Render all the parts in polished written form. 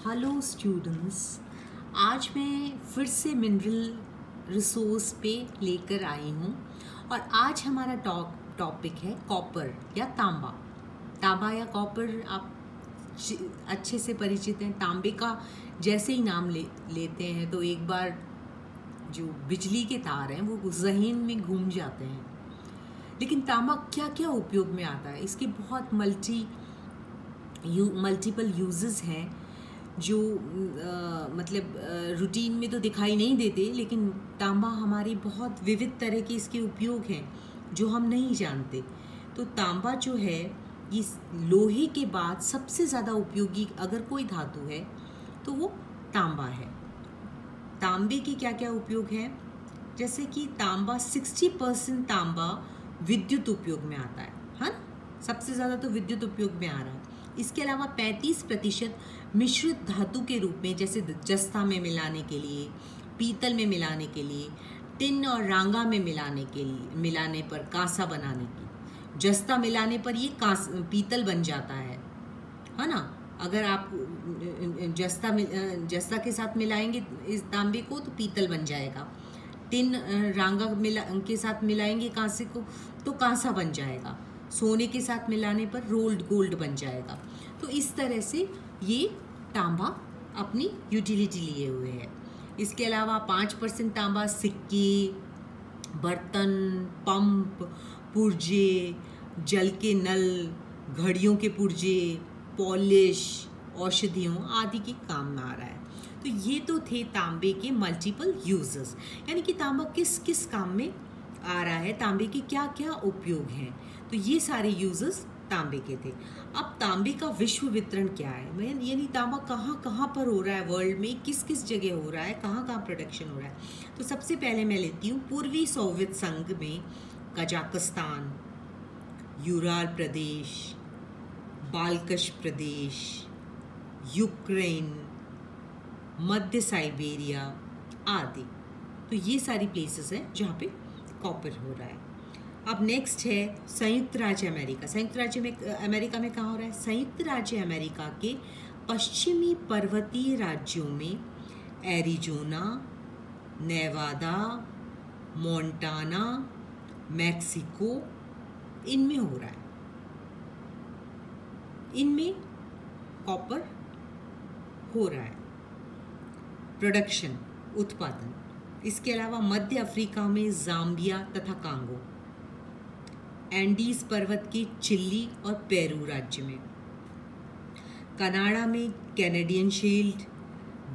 Hello students, आज मैं फिर से मिनरल रिसोर्स पे लेकर आई हूँ और आज हमारा टॉपिक है कॉपर या तांबा। तांबा या कॉपर आप अच्छे से परिचित हैं। तांबे का जैसे ही नाम लेते हैं तो एक बार जो बिजली के तार हैं वो ज़हन में घूम जाते हैं। लेकिन तांबा क्या क्या उपयोग में आता है, इसके बहुत मल्टीपल यूजेस हैं जो रूटीन में तो दिखाई नहीं देते, लेकिन तांबा हमारी बहुत विविध तरह के इसके उपयोग हैं जो हम नहीं जानते। तो तांबा जो है इस लोहे के बाद सबसे ज़्यादा उपयोगी अगर कोई धातु है तो वो तांबा है। तांबे के क्या क्या उपयोग हैं, जैसे कि तांबा 60% तांबा विद्युत उपयोग में आता है, हाँ, सबसे ज़्यादा तो विद्युत उपयोग में आ रहा है। इसके अलावा 35% मिश्रित धातु के रूप में, जैसे जस्ता में मिलाने के लिए, पीतल में मिलाने के लिए, टिन और रांगा में मिलाने पर कांसा बनाने की, जस्ता मिलाने पर ये पीतल बन जाता है ना। अगर आप जस्ता के साथ मिलाएंगे इस तांबे को तो पीतल बन जाएगा। टिन रांगा के साथ मिलाएंगे कांसे को तो कांसा बन जाएगा। सोने के साथ मिलाने पर रोल्ड गोल्ड बन जाएगा। तो इस तरह से ये तांबा अपनी यूटिलिटी लिए हुए है। इसके अलावा 5% तांबा सिक्के, बर्तन, पंप, पुर्जे, जल के नल, घड़ियों के पुर्जे, पॉलिश, औषधियों आदि के काम में आ रहा है। तो ये तो थे तांबे के मल्टीपल यूजेस, यानी कि तांबा किस किस काम में आ रहा है, तांबे के क्या क्या उपयोग हैं। तो ये सारे यूजेस तांबे के थे। अब तांबे का विश्व वितरण क्या है, यानी तांबा कहाँ कहाँ पर हो रहा है वर्ल्ड में, किस किस जगह हो रहा है, कहाँ कहाँ प्रोडक्शन हो रहा है। तो सबसे पहले मैं लेती हूँ पूर्वी सोवियत संघ में कजाकिस्तान, यूराल प्रदेश, बाल्कश प्रदेश, यूक्रेन, मध्य साइबेरिया आदि। तो ये सारी प्लेसेस हैं जहाँ पे कॉपर हो रहा है। अब नेक्स्ट है संयुक्त राज्य अमेरिका। संयुक्त राज्य में अमेरिका में कहाँ हो रहा है? संयुक्त राज्य अमेरिका के पश्चिमी पर्वतीय राज्यों में एरिजोना, नेवादा, मोंटाना, मैक्सिको, इनमें हो रहा है। इनमें कॉपर हो रहा है, प्रोडक्शन, उत्पादन। इसके अलावा मध्य अफ्रीका में जाम्बिया तथा कांगो, एंडीज पर्वत के चिली और पेरू राज्य में, कनाडा में कैनेडियन शील्ड,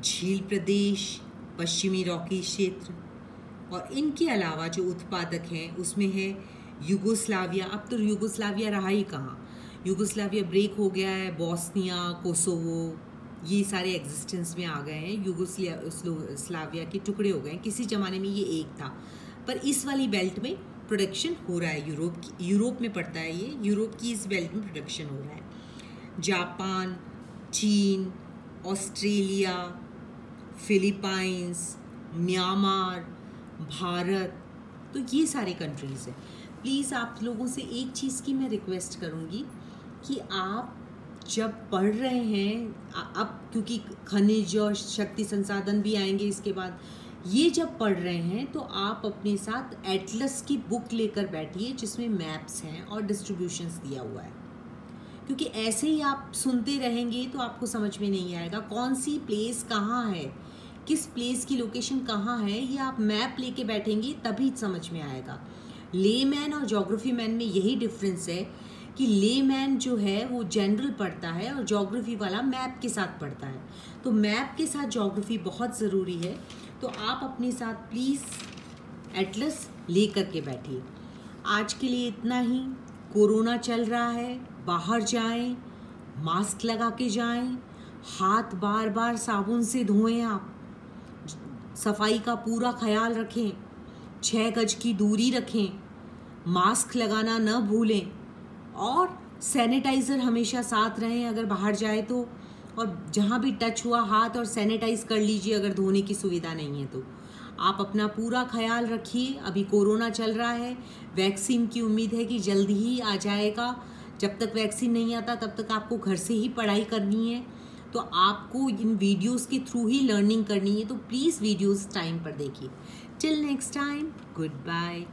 झील प्रदेश, पश्चिमी रॉकी क्षेत्र। और इनके अलावा जो उत्पादक हैं उसमें है यूगोस्लाविया। अब तो यूगोस्लाविया रहा ही कहाँ, यूगोस्लाविया ब्रेक हो गया है। बोस्निया, कोसोवो, ये सारे एग्जिस्टेंस में आ गए हैं। यूगोस्लाविया के टुकड़े हो गए हैं। किसी ज़माने में ये एक था, पर इस वाली बेल्ट में प्रोडक्शन हो रहा है। यूरोप में पड़ता है ये, यूरोप की इस बेल्ट में प्रोडक्शन हो रहा है। जापान, चीन, ऑस्ट्रेलिया, फिलीपाइंस, म्यांमार, भारत, तो ये सारे कंट्रीज़ हैं। प्लीज़ आप लोगों से एक चीज़ की मैं रिक्वेस्ट करूँगी कि आप जब पढ़ रहे हैं, अब क्योंकि खनिज और शक्ति संसाधन भी आएंगे इसके बाद, ये जब पढ़ रहे हैं तो आप अपने साथ एटलस की बुक लेकर बैठिए जिसमें मैप्स हैं और डिस्ट्रीब्यूशंस दिया हुआ है। क्योंकि ऐसे ही आप सुनते रहेंगे तो आपको समझ में नहीं आएगा कौन सी प्लेस कहाँ है, किस प्लेस की लोकेशन कहाँ है। ये आप मैप लेके बैठेंगे तभी समझ में आएगा। लेमैन और ज्योग्राफी मैन में यही डिफरेंस है कि लेमैन जो है वो जनरल पढ़ता है और ज्योग्राफी वाला मैप के साथ पढ़ता है। तो मैप के साथ ज्योग्राफी बहुत ज़रूरी है। तो आप अपने साथ प्लीज़ एटलस ले कर के बैठिए। आज के लिए इतना ही। कोरोना चल रहा है, बाहर जाएं, मास्क लगा के जाएं, हाथ बार बार साबुन से धोएं, आप सफाई का पूरा ख्याल रखें, 6 गज की दूरी रखें, मास्क लगाना न भूलें और सैनिटाइज़र हमेशा साथ रहें अगर बाहर जाए तो। और जहाँ भी टच हुआ हाथ और सैनिटाइज़ कर लीजिए अगर धोने की सुविधा नहीं है तो। आप अपना पूरा ख्याल रखिए। अभी कोरोना चल रहा है, वैक्सीन की उम्मीद है कि जल्दी ही आ जाएगा। जब तक वैक्सीन नहीं आता तब तक आपको घर से ही पढ़ाई करनी है। तो तो आपको इन वीडियोस के थ्रू ही लर्निंग करनी है, तो प्लीज़ वीडियोस टाइम पर देखिए। Till next time, good bye.